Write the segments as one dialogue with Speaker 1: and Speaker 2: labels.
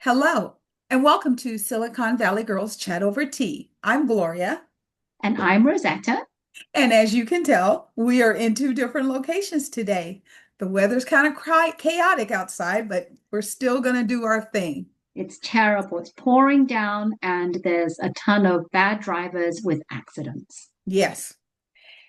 Speaker 1: Hello, and welcome to Silicon Valley Girls Chat Over Tea. I'm Gloria,
Speaker 2: And I'm Rosetta.
Speaker 1: and as you can tell, we are in two different locations today. The weather's kind of chaotic outside, but we're still going to do our thing.
Speaker 2: It's terrible. It's pouring down, and there's a ton of bad drivers with accidents.
Speaker 1: Yes.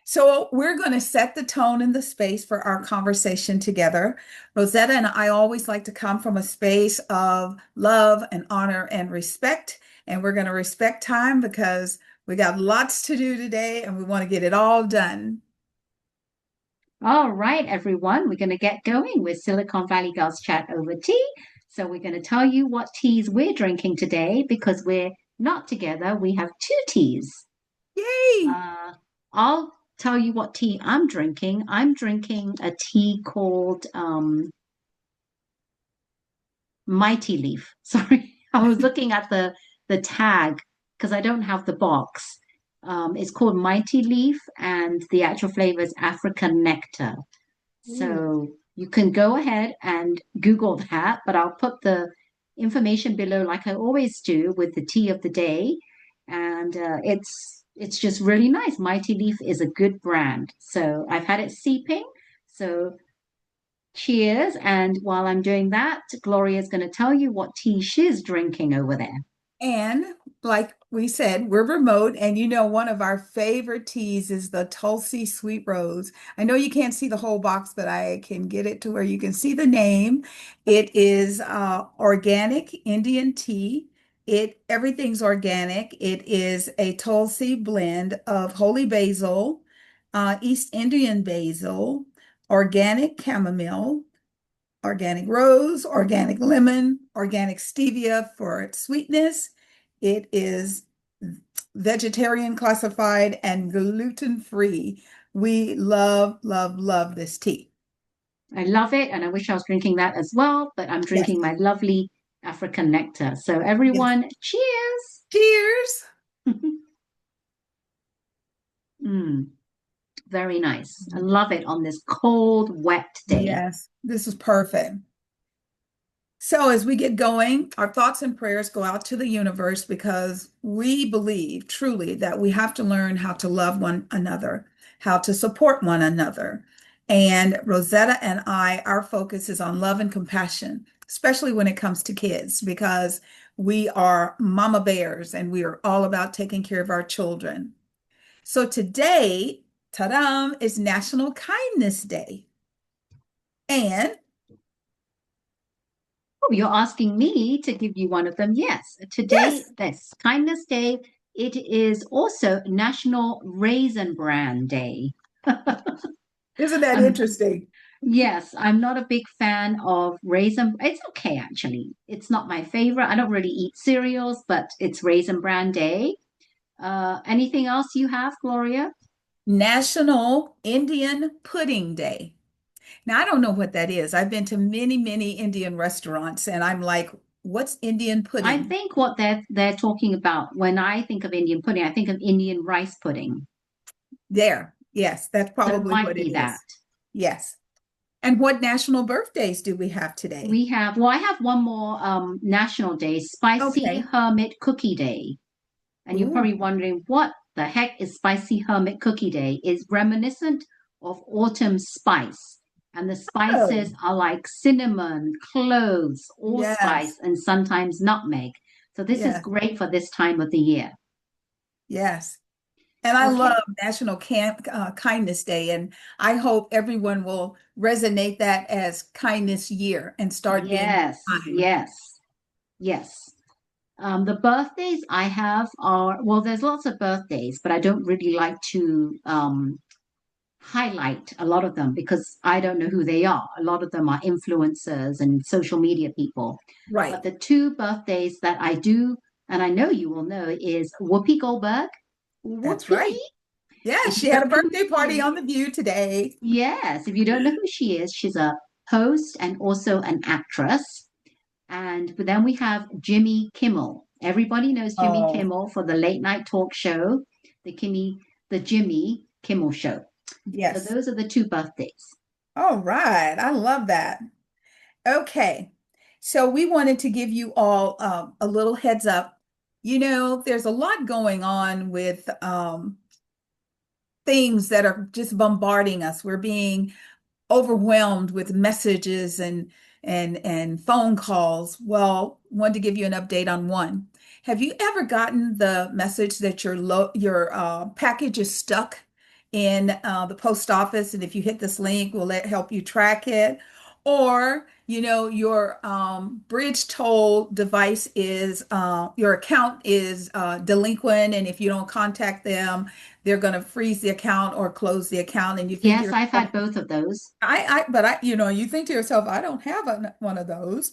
Speaker 1: So we're going to set the tone and the space for our conversation together. Rosetta and I always like to come from a space of love and honor and respect. And we're going to respect time because we got lots to do today and we want to get it all done.
Speaker 2: All right, everyone, we're going to get going with Silicon Valley Girls Chat Over Tea. So, we're going to tell you what teas we're drinking today because we're not together. We have two teas.
Speaker 1: Yay!
Speaker 2: I'll tell you what tea I'm drinking. I'm drinking a tea called Mighty Leaf. Sorry, I was looking at the tag because I don't have the box. It's called Mighty Leaf, and the actual flavor is African Nectar.
Speaker 1: Ooh.
Speaker 2: So you can go ahead and Google that, but I'll put the information below, like I always do, with the tea of the day. And it's just really nice. Mighty Leaf is a good brand. So I've had it seeping. So cheers. And while I'm doing that, Gloria's going to tell you what tea she's drinking over there.
Speaker 1: And like we said, we're remote, and one of our favorite teas is the Tulsi Sweet Rose. I know you can't see the whole box, but I can get it to where you can see the name. It is organic Indian tea. Everything's organic. It is a Tulsi blend of holy basil, East Indian basil, organic chamomile, organic rose, organic lemon, organic stevia for its sweetness. It is vegetarian classified and gluten free. We love, love, love this tea.
Speaker 2: I love it, and I wish I was drinking that as well, but I'm
Speaker 1: Yes,
Speaker 2: drinking my lovely African nectar. So,
Speaker 1: yes.
Speaker 2: everyone, cheers!
Speaker 1: Cheers.
Speaker 2: Mm, very nice. I love it on this cold, wet day.
Speaker 1: Yes, this is perfect. So, as we get going, our thoughts and prayers go out to the universe because we believe truly that we have to learn how to love one another, how to support one another. And Rosetta and I, our focus is on love and compassion, especially when it comes to kids, because we are mama bears and we are all about taking care of our children. So, today, ta-da, is National Kindness Day. And
Speaker 2: Oh, you're asking me to give you one of them. Yes, today,
Speaker 1: yes,
Speaker 2: this Kindness Day, it is also National Raisin Bran Day.
Speaker 1: isn't that
Speaker 2: I'm
Speaker 1: interesting?
Speaker 2: Yes, I'm not a big fan of raisin. It's okay, actually. It's not my favorite. I don't really eat cereals, but it's Raisin Bran Day. Anything else you have, Gloria?
Speaker 1: National Indian Pudding Day. Now, I don't know what that is. I've been to many, many Indian restaurants, and I'm like, what's Indian
Speaker 2: I
Speaker 1: pudding?
Speaker 2: think what they're talking about when I think of Indian pudding, I think of Indian rice pudding.
Speaker 1: There. Yes, that's
Speaker 2: So it
Speaker 1: probably
Speaker 2: might
Speaker 1: what it
Speaker 2: be that.
Speaker 1: is. Yes. And what national birthdays do we have today?
Speaker 2: I have one more national day, Spicy
Speaker 1: Okay.
Speaker 2: Hermit Cookie Day. And you're
Speaker 1: Ooh.
Speaker 2: probably wondering what the heck is Spicy Hermit Cookie Day? Is reminiscent of autumn spice. And the spices
Speaker 1: Oh,
Speaker 2: are like cinnamon, cloves, allspice,
Speaker 1: yes.
Speaker 2: and sometimes nutmeg. So this is
Speaker 1: Yes.
Speaker 2: great for this time of the year.
Speaker 1: Yes. And I love
Speaker 2: Okay.
Speaker 1: National Kindness Day, and I hope everyone will resonate that as kindness year and start being
Speaker 2: Yes,
Speaker 1: kind.
Speaker 2: yes, yes. The birthdays I have are, well, there's lots of birthdays, but I don't really like to highlight a lot of them because I don't know who they are. A lot of them are influencers and social media people.
Speaker 1: Right.
Speaker 2: But the two birthdays that I do, and I know you will know, is Whoopi Goldberg.
Speaker 1: That's
Speaker 2: Whoopi,
Speaker 1: right. Yeah,
Speaker 2: if you
Speaker 1: she had a
Speaker 2: don't know who
Speaker 1: birthday
Speaker 2: she
Speaker 1: party
Speaker 2: is,
Speaker 1: on The View today.
Speaker 2: yes, if you don't know who she is, she's a host and also an actress. And but then we have Jimmy Kimmel. Everybody knows Jimmy
Speaker 1: Oh,
Speaker 2: Kimmel for the late night talk show, the Jimmy Kimmel Show. So
Speaker 1: yes.
Speaker 2: those are the two birthdays.
Speaker 1: All right. I love that. Okay. So we wanted to give you all a little heads up. There's a lot going on with things that are just bombarding us. We're being overwhelmed with messages and phone calls. Well, wanted to give you an update on one. Have you ever gotten the message that your package is stuck in the post office, and if you hit this link, will it help you track it? Or your bridge toll device is your account is delinquent, and if you don't contact them, they're going to freeze the account or close the account, and you think
Speaker 2: Yes,
Speaker 1: you're
Speaker 2: I've had both of those.
Speaker 1: but you think to yourself, I don't have one of those.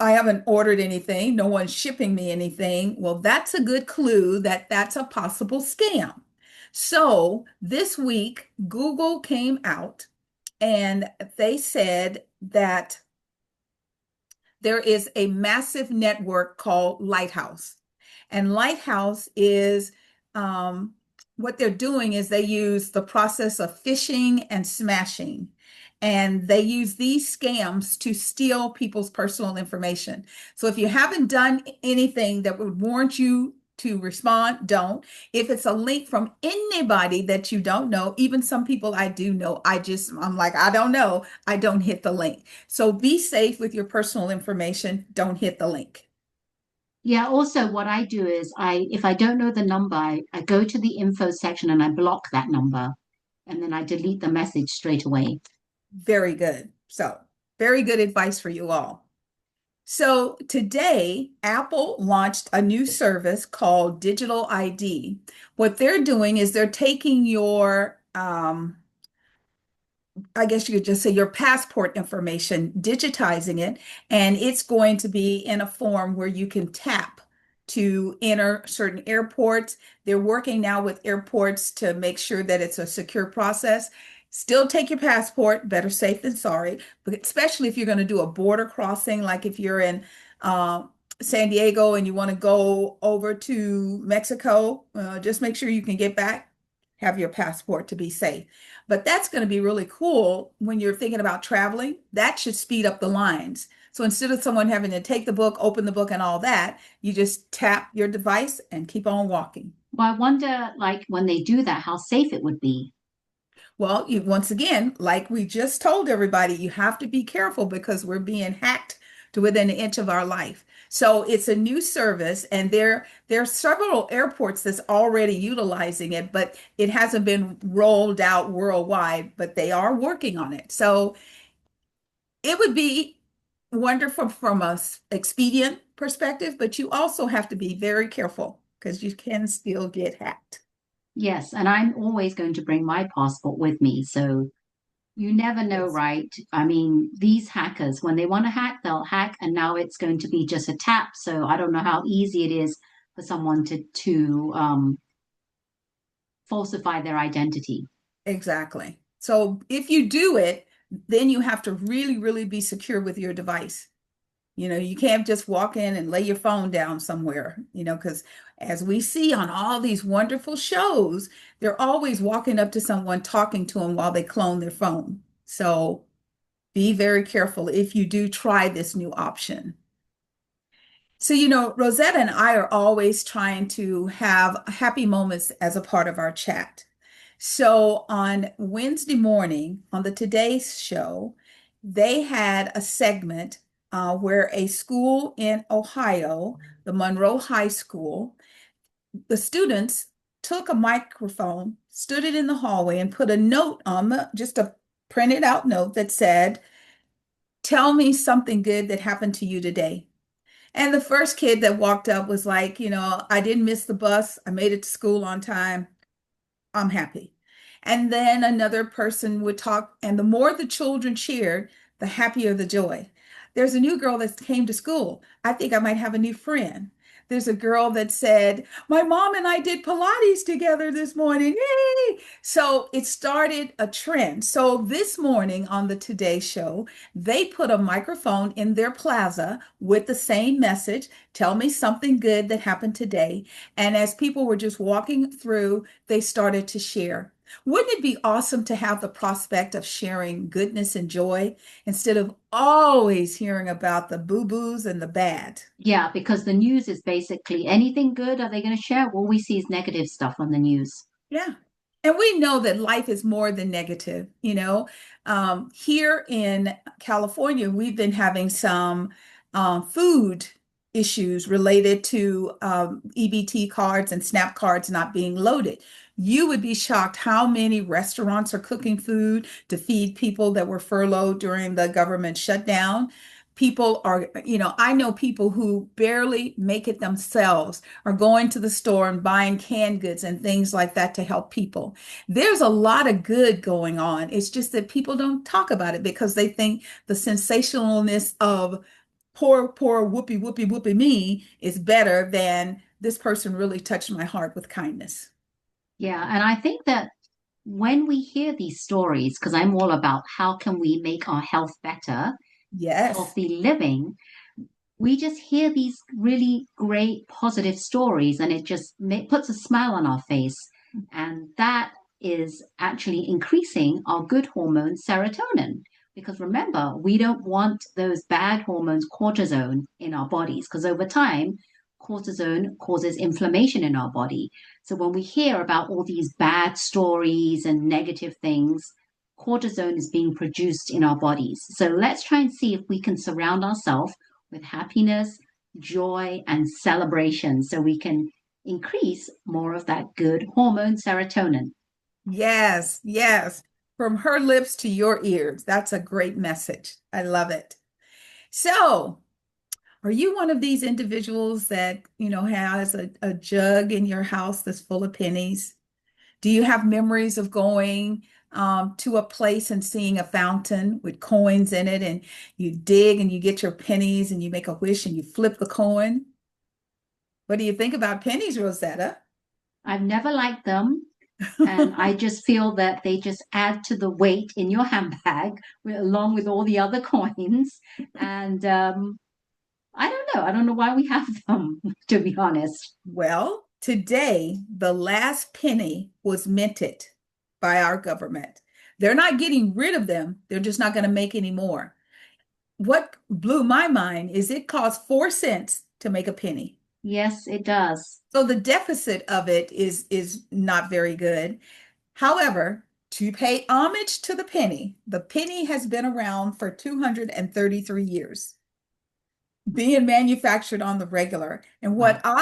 Speaker 1: I haven't ordered anything. No one's shipping me anything. Well, that's a good clue that that's a possible scam. So this week, Google came out and they said that there is a massive network called Lighthouse. And Lighthouse is what they're doing is they use the process of phishing and smashing. And they use these scams to steal people's personal information. So if you haven't done anything that would warrant you to respond, don't. If it's a link from anybody that you don't know, even some people I do know, I'm like, I don't know, I don't hit the link. So be safe with your personal information. Don't hit the link.
Speaker 2: Yeah, also what I do is if I don't know the number, I go to the info section and I block that number and then I delete the message straight away.
Speaker 1: Very good. So, very good advice for you all. So, today, Apple launched a new service called Digital ID. What they're doing is they're taking your I guess you could just say your passport information, digitizing it, and it's going to be in a form where you can tap to enter certain airports. They're working now with airports to make sure that it's a secure process. Still take your passport, better safe than sorry, but especially if you're going to do a border crossing, like if you're in uh, San Diego and you want to go over to Mexico, just make sure you can get back, have your passport to be safe. But that's going to be really cool when you're thinking about traveling. That should speed up the lines. So instead of someone having to take the book, open the book, and all that, you just tap your device and keep on walking.
Speaker 2: Well, I wonder, like, when they do that, how safe it would be.
Speaker 1: Well, once again, like we just told everybody, you have to be careful because we're being hacked to within an inch of our life. So it's a new service, and there are several airports that's already utilizing it, but it hasn't been rolled out worldwide, but they are working on it. So it would be wonderful from a expedient perspective, but you also have to be very careful because you can still get hacked.
Speaker 2: Yes, and I'm always going to bring my passport with me. So you never know,
Speaker 1: Yes.
Speaker 2: right? I mean, these hackers, when they want to hack, they'll hack, and now it's going to be just a tap. So I don't know how easy it is for someone to falsify their identity.
Speaker 1: Exactly. So if you do it, then you have to really, really be secure with your device. You can't just walk in and lay your phone down somewhere, because as we see on all these wonderful shows, they're always walking up to someone, talking to them while they clone their phone. So be very careful if you do try this new option. So, Rosetta and I are always trying to have happy moments as a part of our chat. So, on Wednesday morning on the Today's Show, they had a segment where a school in Ohio, the Monroe High School, the students took a microphone, stood it in the hallway, and put a note on just a printed out note that said, "Tell me something good that happened to you today." And the first kid that walked up was like, I didn't miss the bus. I made it to school on time. I'm happy. And then another person would talk, and the more the children cheered, the happier the joy. There's a new girl that came to school. I think I might have a new friend. There's a girl that said, "My mom and I did Pilates together this morning. Yay!" So it started a trend. So this morning on the Today Show, they put a microphone in their plaza with the same message: "Tell me something good that happened today." And as people were just walking through, they started to share. Wouldn't it be awesome to have the prospect of sharing goodness and joy instead of always hearing about the boo-boos and the bad?
Speaker 2: Yeah, because the news is basically anything good are they going to share? All we see is negative stuff on the news.
Speaker 1: Yeah. And we know that life is more than negative, you know. Here in California, we've been having some food issues related to EBT cards and SNAP cards not being loaded. You would be shocked how many restaurants are cooking food to feed people that were furloughed during the government shutdown. People are, I know people who barely make it themselves are going to the store and buying canned goods and things like that to help people. There's a lot of good going on. It's just that people don't talk about it because they think the sensationalness of poor whoopee whoopee whoopee me is better than this person really touched my heart with kindness.
Speaker 2: Yeah, and I think that when we hear these stories, because I'm all about how can we make our health better,
Speaker 1: Yes.
Speaker 2: healthy living, we just hear these really great positive stories and it just puts a smile on our face. And that is actually increasing our good hormone, serotonin. Because remember, we don't want those bad hormones, cortisone, in our bodies, because over time, cortisone causes inflammation in our body. So when we hear about all these bad stories and negative things, cortisone is being produced in our bodies. So let's try and see if we can surround ourselves with happiness, joy, and celebration so we can increase more of that good hormone, serotonin.
Speaker 1: Yes, yes. From her lips to your ears. That's a great message. I love it. So, are you one of these individuals that, has a jug in your house that's full of pennies? Do you have memories of going to a place and seeing a fountain with coins in it, and you dig and you get your pennies and you make a wish and you flip the coin? What do you think about pennies, Rosetta?
Speaker 2: I've never liked them. And I just feel that they just add to the weight in your handbag along with all the other coins. And I don't know. I don't know why we have them, to be honest.
Speaker 1: Well, today, the last penny was minted by our government. They're not getting rid of them, they're just not going to make any more. What blew my mind is it costs 4 cents to make a penny.
Speaker 2: Yes, it does.
Speaker 1: So the deficit of it is not very good. However, to pay homage to the penny has been around for 233 years, being manufactured on the regular. And what
Speaker 2: Wow.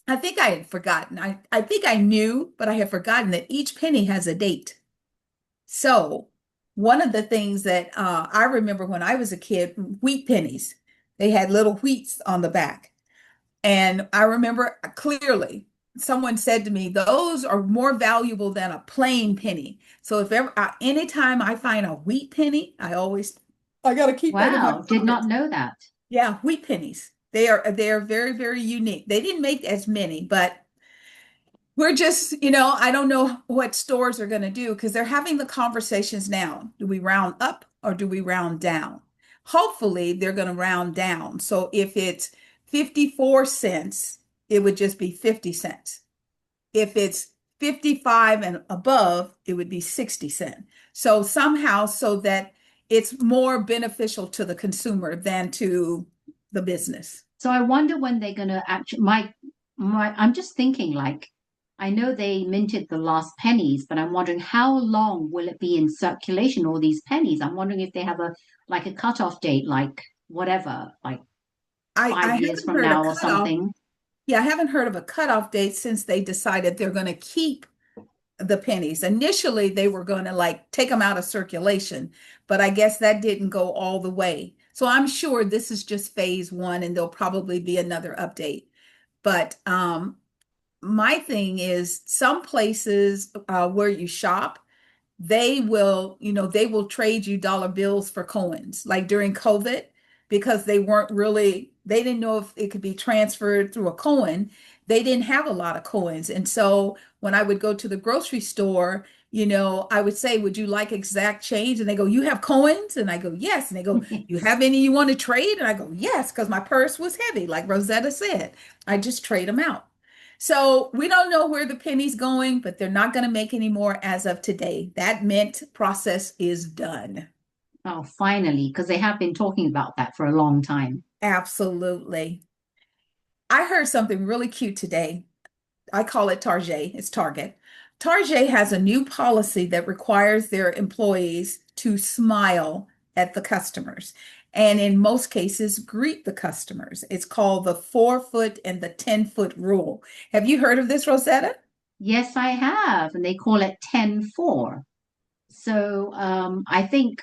Speaker 1: I think I had forgotten. I think I knew, but I had forgotten that each penny has a date. So one of the things that I remember when I was a kid, wheat pennies, they had little wheats on the back. And I remember clearly someone said to me, those are more valuable than a plain penny. So if ever, anytime I find a wheat penny, I got to keep that in my
Speaker 2: Wow. Did not
Speaker 1: pocket.
Speaker 2: know that.
Speaker 1: Yeah, wheat pennies. They are very, very unique. They didn't make as many, but we're just, I don't know what stores are going to do because they're having the conversations now. Do we round up or do we round down? Hopefully, they're going to round down. So if it's 54 cents, it would just be 50 cents. If it's 55 and above, it would be 60 cents. So somehow, so that it's more beneficial to the consumer than to the business.
Speaker 2: So I wonder when they're going to actually, I'm just thinking like, I know they minted the last pennies, but I'm wondering how long will it be in circulation, all these pennies? I'm wondering if they have like a cutoff date, like whatever, like
Speaker 1: I
Speaker 2: 5 years
Speaker 1: haven't
Speaker 2: from
Speaker 1: heard a
Speaker 2: now or
Speaker 1: cutoff.
Speaker 2: something.
Speaker 1: Yeah, I haven't heard of a cutoff date since they decided they're going to keep the pennies. Initially, they were going to like take them out of circulation, but I guess that didn't go all the way. So I'm sure this is just phase one and there'll probably be another update. But my thing is some places where you shop, they will trade you dollar bills for coins, like during COVID, because they didn't know if it could be transferred through a coin. They didn't have a lot of coins. And so when I would go to the grocery store, I would say, would you like exact change? And they go, you have coins? And I go, yes. And they go, you have any you want to trade? And I go, yes, because my purse was heavy, like Rosetta said. I just trade them out. So we don't know where the penny's going, but they're not going to make any more as of today. That mint process is done.
Speaker 2: Oh, finally, because they have been talking about that for a long time.
Speaker 1: Absolutely. I heard something really cute today. I call it Target. It's Target. Target has a new policy that requires their employees to smile at the customers and in most cases greet the customers. It's called the 4 foot and the 10 foot rule. Have you heard of this, Rosetta?
Speaker 2: Yes, I have, and they call it 10-4. So I think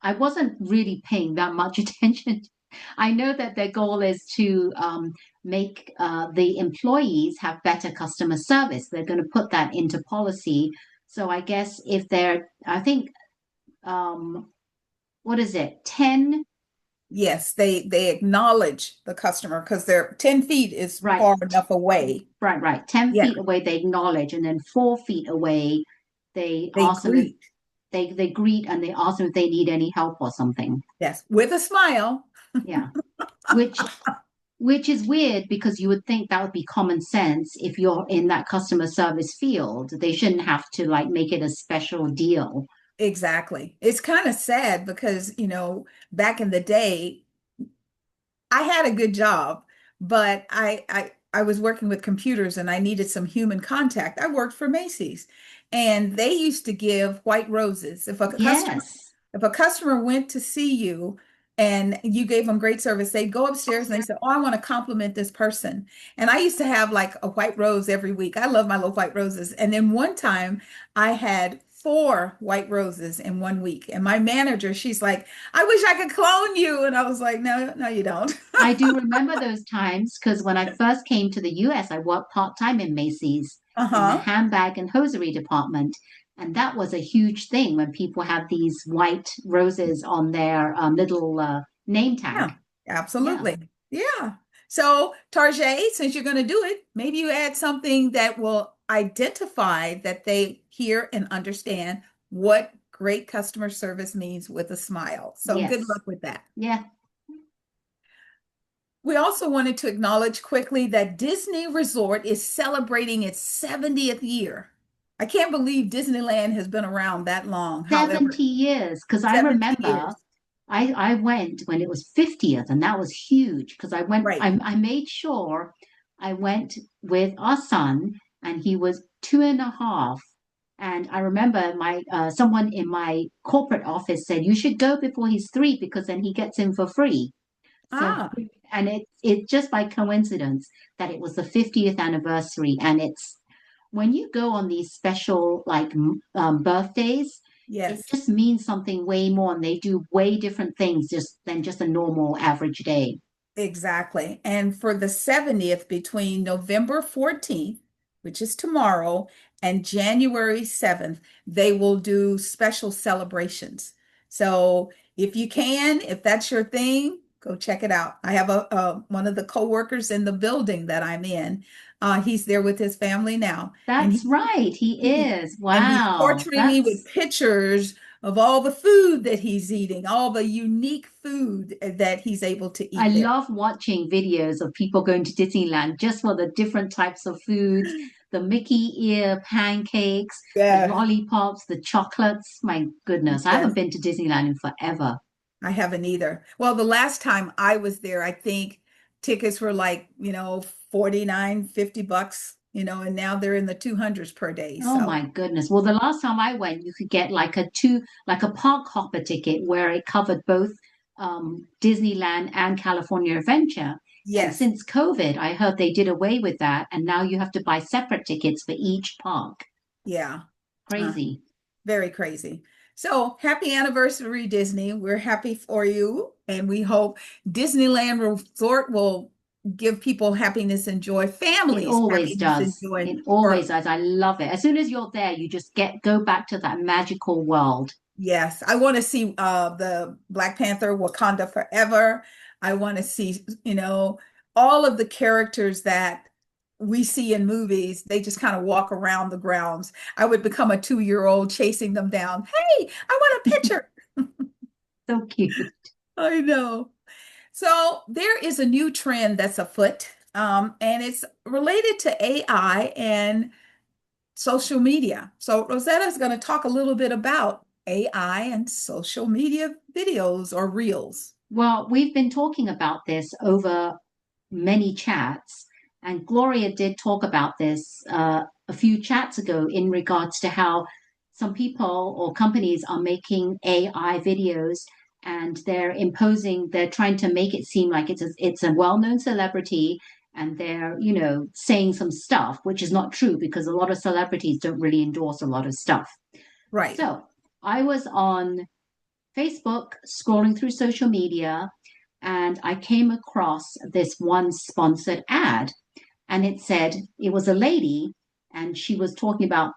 Speaker 2: I wasn't really paying that much attention. I know that their goal is to make the employees have better customer service. They're going to put that into policy. So I guess if they're, I think, what is it, 10,
Speaker 1: Yes, they acknowledge the customer because they're 10 feet is
Speaker 2: right,
Speaker 1: far enough away.
Speaker 2: right, 10
Speaker 1: Yeah,
Speaker 2: feet away, they acknowledge, and then 4 feet away, they
Speaker 1: they
Speaker 2: ask them if
Speaker 1: greet.
Speaker 2: they greet and they ask them if they need any help or something.
Speaker 1: Yes, with a smile.
Speaker 2: Yeah. Which which is weird because you would think that would be common sense if you're in that customer service field. They shouldn't have to like make it a special deal.
Speaker 1: Exactly. It's kind of sad because, back in the day, I had a good job, but I was working with computers and I needed some human contact. I worked for Macy's and they used to give white roses.
Speaker 2: Yes.
Speaker 1: If a customer went to see you and you gave them great service, they'd go upstairs and they said, "Oh, I want to compliment this person." And I used to have like a white rose every week. I love my little white roses. And then one time I had four white roses in 1 week. And my manager, she's like, "I wish I could clone you." And I was like, "No, no, you don't."
Speaker 2: I do remember those times because when I first came to the US, I worked part-time in Macy's in the
Speaker 1: Uh-huh.
Speaker 2: handbag and hosiery department. And that was a huge thing when people had these white roses on their little name
Speaker 1: Yeah,
Speaker 2: tag. Yeah.
Speaker 1: absolutely. Yeah. So, Tarjay, since you're going to do it, maybe you add something that will identify that they hear and understand what great customer service means with a smile. So, good
Speaker 2: Yes.
Speaker 1: luck with that.
Speaker 2: Yeah.
Speaker 1: We also wanted to acknowledge quickly that Disney Resort is celebrating its 70th year. I can't believe Disneyland has been around that long. However,
Speaker 2: 70 years. Because I
Speaker 1: 70
Speaker 2: remember
Speaker 1: years.
Speaker 2: I went when it was 50th, and that was huge because
Speaker 1: Right.
Speaker 2: I made sure I went with our son, and he was 2.5. And I remember my someone in my corporate office said, "You should go before he's 3 because then he gets in for free." So,
Speaker 1: Ah,
Speaker 2: and it just by coincidence that it was the 50th anniversary, and it's when you go on these special like birthdays, it
Speaker 1: yes.
Speaker 2: just means something way more, and they do way different things just than just a normal average day.
Speaker 1: Exactly. And for the 70th, between November 14th, which is tomorrow, and January 7th, they will do special celebrations. So if you can, if that's your thing, go check it out. I have one of the coworkers in the building that I'm in. He's there with his family now, and
Speaker 2: That's right, he
Speaker 1: he
Speaker 2: is.
Speaker 1: and he's
Speaker 2: Wow,
Speaker 1: torturing me with
Speaker 2: that's
Speaker 1: pictures of all the food that he's eating, all the unique food that he's able to
Speaker 2: I
Speaker 1: eat there.
Speaker 2: love watching videos of people going to Disneyland just for the different types of foods, the Mickey ear pancakes, the
Speaker 1: Yeah.
Speaker 2: lollipops, the chocolates. My goodness, I haven't
Speaker 1: Yes,
Speaker 2: been to Disneyland in forever.
Speaker 1: I haven't either. Well, the last time I was there, I think tickets were like, 49, $50, and now they're in the 200s per day.
Speaker 2: Oh
Speaker 1: So,
Speaker 2: my goodness. Well, the last time I went, you could get like a park hopper ticket where it covered both Disneyland and California Adventure. And
Speaker 1: yes,
Speaker 2: since COVID, I heard they did away with that, and now you have to buy separate tickets for each park.
Speaker 1: yeah, uh,
Speaker 2: Crazy.
Speaker 1: very crazy. So, happy anniversary, Disney. We're happy for you, and we hope Disneyland Resort will give people happiness and joy,
Speaker 2: It
Speaker 1: families
Speaker 2: always
Speaker 1: happiness and
Speaker 2: does.
Speaker 1: joy
Speaker 2: It
Speaker 1: for.
Speaker 2: always does. I love it. As soon as you're there, you just go back to that magical world.
Speaker 1: Yes, I want to see the Black Panther Wakanda Forever. I want to see, all of the characters that we see in movies. They just kind of walk around the grounds. I would become a 2-year-old chasing them down. Hey, I want a picture.
Speaker 2: So cute.
Speaker 1: I know. So there is a new trend that's afoot. and it's related to AI and social media. So Rosetta is going to talk a little bit about AI and social media videos or reels.
Speaker 2: Well, we've been talking about this over many chats, and Gloria did talk about this a few chats ago in regards to how some people or companies are making AI videos and they're trying to make it seem like it's a well-known celebrity and they're, saying some stuff, which is not true because a lot of celebrities don't really endorse a lot of stuff.
Speaker 1: Right.
Speaker 2: So I was on Facebook scrolling through social media and I came across this one sponsored ad. And it said, it was a lady, and she was talking about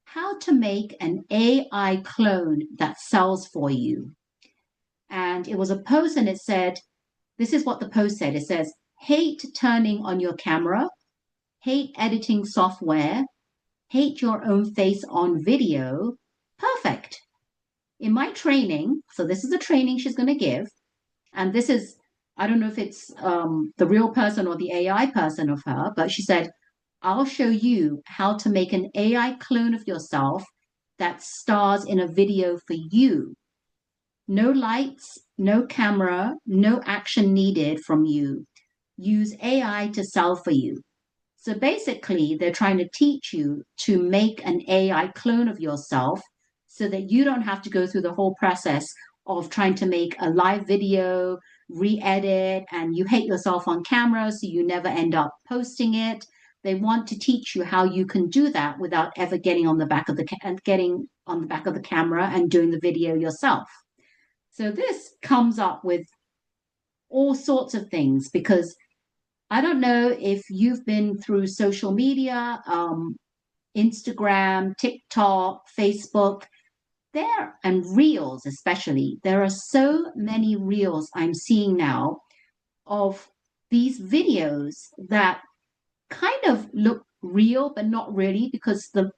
Speaker 2: how to make an AI clone that sells for you. And it was a post, and it said, this is what the post said. It says, hate turning on your camera, hate editing software, hate your own face on video. Perfect. In my training, so this is the training she's going to give, and this is, I don't know if it's the real person or the AI person of her, but she said, I'll show you how to make an AI clone of yourself that stars in a video for you. No lights, no camera, no action needed from you. Use AI to sell for you. So basically, they're trying to teach you to make an AI clone of yourself so that you don't have to go through the whole process of trying to make a live video, re-edit, and you hate yourself on camera, so you never end up posting it. They want to teach you how you can do that without ever getting on the back of the camera and doing the video yourself. So this comes up with all sorts of things because I don't know if you've been through social media, Instagram, TikTok, Facebook, and reels especially. There are so many reels I'm seeing now of these videos that kind of look real, but not really because the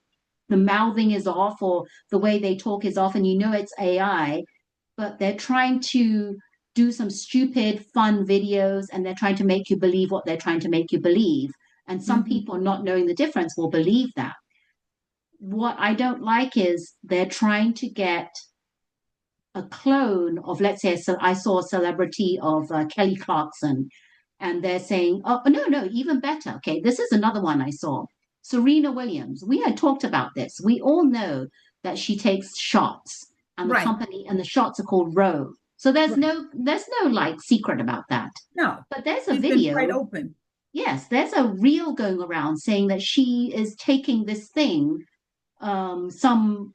Speaker 2: mouthing is off or the way they talk is off, and it's AI, but they're trying to do some stupid, fun videos and they're trying to make you believe what they're trying to make you believe. And some
Speaker 1: Mhm.
Speaker 2: people, not knowing the difference, will believe that. What I don't like is they're trying to get a clone of, let's say, so I saw a celebrity of Kelly Clarkson, and they're saying, oh, no, no, even better. Okay, this is another one I saw. Serena Williams. We had talked about this. We all know that she takes shots, and the
Speaker 1: Right.
Speaker 2: company and the shots are called Roe. So
Speaker 1: Right.
Speaker 2: there's no like secret about that.
Speaker 1: No,
Speaker 2: But there's a
Speaker 1: she's been quite
Speaker 2: video.
Speaker 1: open.
Speaker 2: Yes, there's a reel going around saying that she is taking this thing, some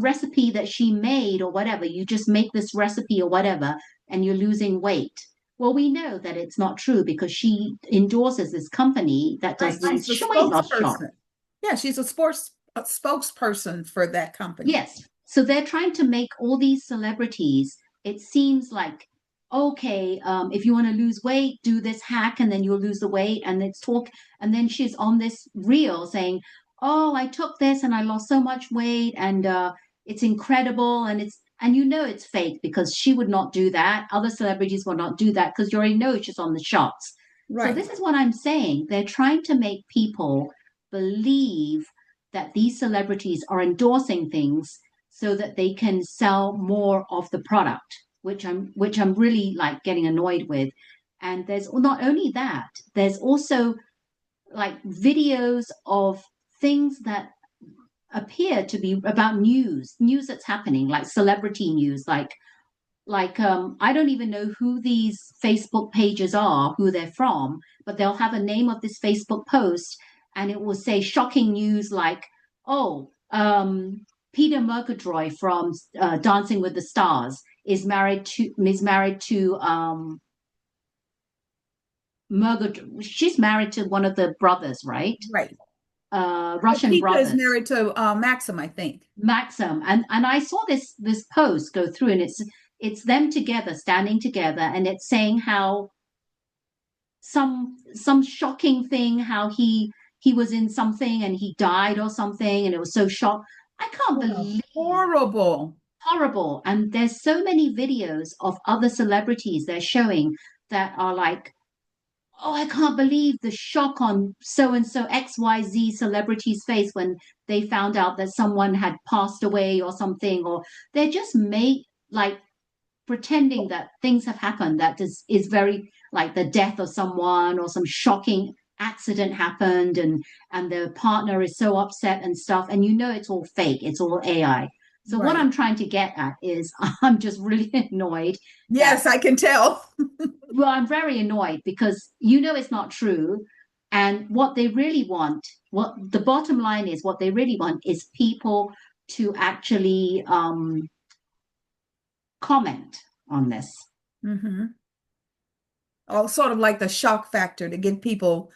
Speaker 2: recipe that she made or whatever. You just make this recipe or whatever, and you're losing weight. Well, we know that it's not true because she endorses this company that does
Speaker 1: Right.
Speaker 2: these
Speaker 1: She's a
Speaker 2: weight loss shots.
Speaker 1: spokesperson. Yeah, she's a spokesperson for that company.
Speaker 2: Yes. So they're trying to make all these celebrities, it seems like, okay, if you want to lose weight, do this hack and then you'll lose the weight. And it's talk. And then she's on this reel saying, oh, I took this and I lost so much weight and it's incredible. And it's fake because she would not do that. Other celebrities will not do that because you already know she's on the shots. So
Speaker 1: Right.
Speaker 2: this is what I'm saying. They're trying to make people believe that these celebrities are endorsing things so that they can sell more of the product, which I'm really like getting annoyed with. And there's not only that, there's also like videos of things that appear to be about news that's happening, like celebrity news, I don't even know who these Facebook pages are, who they're from, but they'll have a name of this Facebook post and it will say shocking news like, oh, Peter Murgatroyd from Dancing with the Stars is married to Murgatroyd. She's married to one of the brothers, right?
Speaker 1: Right.
Speaker 2: Russian
Speaker 1: Peter is
Speaker 2: brothers.
Speaker 1: married to Maxim, I think.
Speaker 2: Maxim, and I saw this post go through, and it's them together, standing together, and it's saying how some shocking thing, how he was in something and he died or something, and it was so shock. I can't
Speaker 1: Oh,
Speaker 2: believe
Speaker 1: horrible.
Speaker 2: horrible. And there's so many videos of other celebrities they're showing that are like oh, I can't believe the shock on so and so XYZ celebrity's face when they found out that someone had passed away or something, or they're just made like pretending that things have happened that is very like the death of someone or some shocking accident happened, and the partner is so upset and stuff, and you know it's all fake, it's all AI. So what
Speaker 1: Right.
Speaker 2: I'm trying to get at is I'm just really annoyed that,
Speaker 1: Yes, I can tell.
Speaker 2: well, I'm very annoyed because you know it's not true. And what they really want, what the bottom line is, what they really want is people to actually comment on this.
Speaker 1: Hmm. Oh, sort of like the shock factor to get people,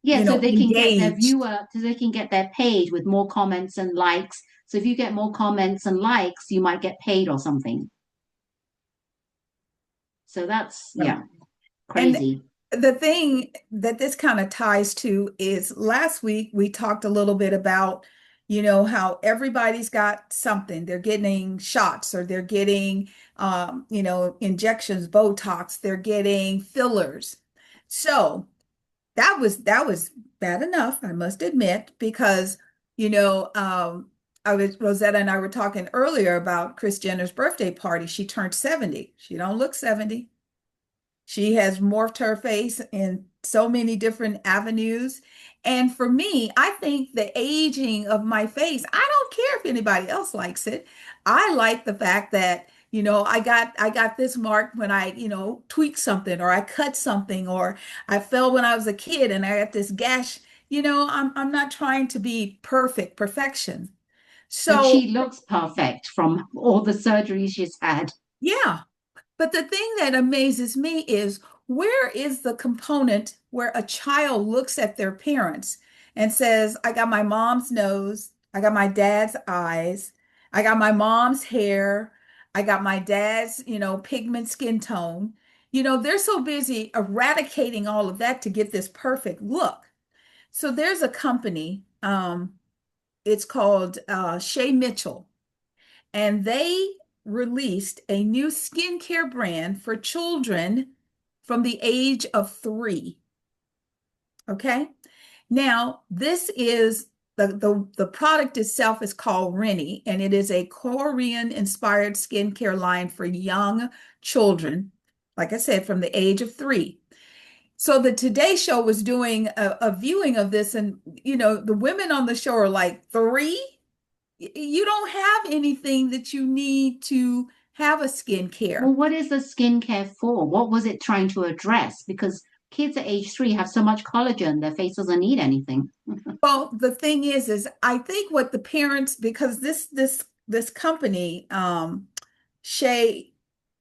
Speaker 2: Yeah, so they can get their
Speaker 1: engaged.
Speaker 2: viewer, so they can get their page with more comments and likes. So if you get more comments and likes, you might get paid or something. So that's,
Speaker 1: Right.
Speaker 2: yeah,
Speaker 1: And
Speaker 2: crazy.
Speaker 1: the thing that this kind of ties to is last week we talked a little bit about, how everybody's got something. They're getting shots or they're getting, injections, Botox, they're getting fillers. So that was bad enough, I must admit, because, Rosetta and I were talking earlier about Kris Jenner's birthday party. She turned 70. She don't look 70. She has morphed her face in so many different avenues. And for me, I think the aging of my face, I don't care if anybody else likes it. I like the fact that, I got this mark when I, tweaked something or I cut something or I fell when I was a kid and I got this gash. I'm not trying to be perfection.
Speaker 2: But
Speaker 1: So,
Speaker 2: she looks perfect from all the surgeries she's had.
Speaker 1: yeah. But the thing that amazes me is where is the component where a child looks at their parents and says, I got my mom's nose, I got my dad's eyes, I got my mom's hair, I got my dad's, pigment skin tone. They're so busy eradicating all of that to get this perfect look. So there's a company, it's called Shea Mitchell, and they released a new skincare brand for children from the age of 3. Okay. Now, this is the product itself is called Rennie, and it is a Korean inspired skincare line for young children, like I said, from the age of 3. So the Today Show was doing a viewing of this, and the women on the show are like, 3? You don't have anything that you need to have a skincare.
Speaker 2: Well, what is the skincare for? What was it trying to address? Because kids at age 3 have so much collagen, their face doesn't need anything.
Speaker 1: Well, the thing is I think what the parents, because this company, Shea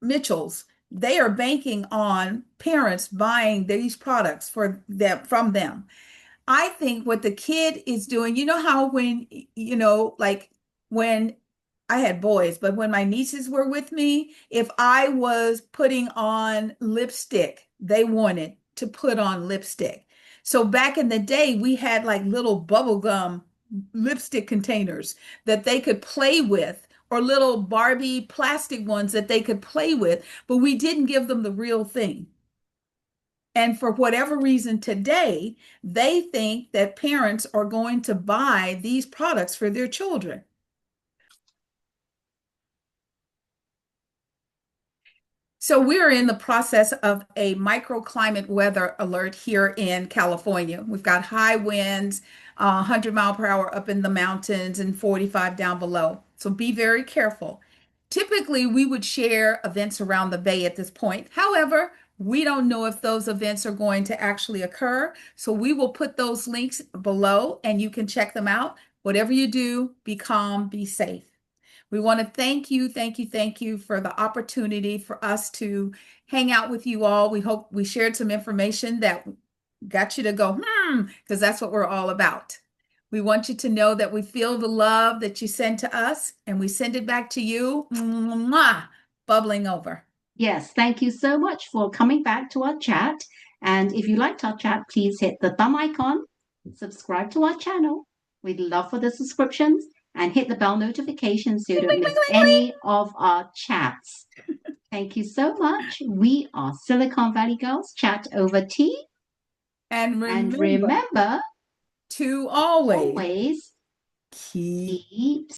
Speaker 1: Mitchell's, they are banking on parents buying these products for them from them. I think what the kid is doing, how when, like when I had boys, but when my nieces were with me, if I was putting on lipstick, they wanted to put on lipstick. So back in the day, we had like little bubble gum lipstick containers that they could play with, or little Barbie plastic ones that they could play with, but we didn't give them the real thing. And for whatever reason today, they think that parents are going to buy these products for their children. So we're in the process of a microclimate weather alert here in California. We've got high winds, 100-mile-per-hour up in the mountains and 45 down below. So be very careful. Typically, we would share events around the bay at this point. However, we don't know if those events are going to actually occur. So we will put those links below and you can check them out. Whatever you do, be calm, be safe. We want to thank you, thank you, thank you for the opportunity for us to hang out with you all. We hope we shared some information that got you to go, because that's what we're all about. We want you to know that we feel the love that you send to us and we send it back to you, mwah, bubbling over.
Speaker 2: Yes, thank you so much for coming back to our chat. And if you liked our chat, please hit the thumb icon, subscribe to our channel. We'd love for the subscriptions and hit the bell notification so you don't miss any of our chats. Thank you so much. We are Silicon Valley Girls Chat Over Tea.
Speaker 1: And
Speaker 2: And
Speaker 1: remember
Speaker 2: remember,
Speaker 1: to always
Speaker 2: always
Speaker 1: keep
Speaker 2: keep